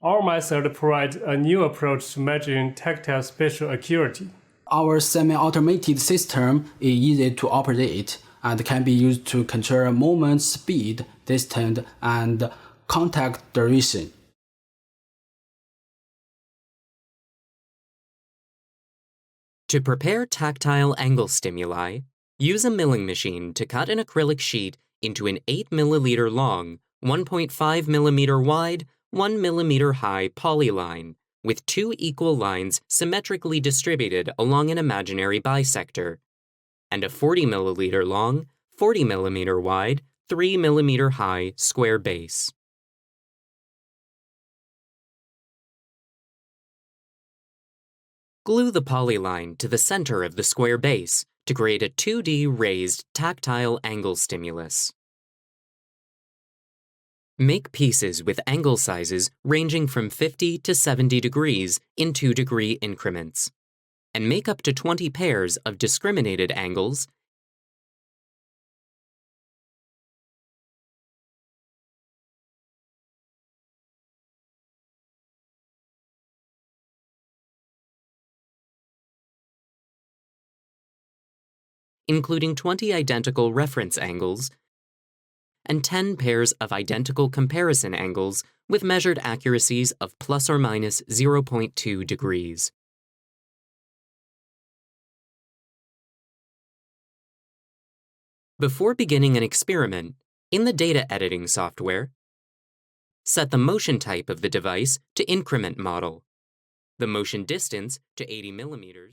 Our method provides a new approach to measuring tactile spatial acuity. Our semi-automated system is easy to operate and can be used to control movement speed, distance, and contact duration. To prepare tactile angle stimuli, use a milling machine to cut an acrylic sheet into an 8 milliliter long, 1.5 mm wide, 1 mm high polyline with 2 equal lines symmetrically distributed along an imaginary bisector, and a 40 milliliter long, 40 mm wide, 3 mm high square base. Glue the polyline to the center of the square base to create a 2D raised tactile angle stimulus. Make pieces with angle sizes ranging from 50 to 70 degrees in 2-degree increments, and make up to 20 pairs of discriminated angles including 20 identical reference angles and 10 pairs of identical comparison angles with measured accuracies of plus or minus 0.2 degrees. Before beginning an experiment, in the data editing software, set the motion type of the device to increment model, the motion distance to 80 millimeters,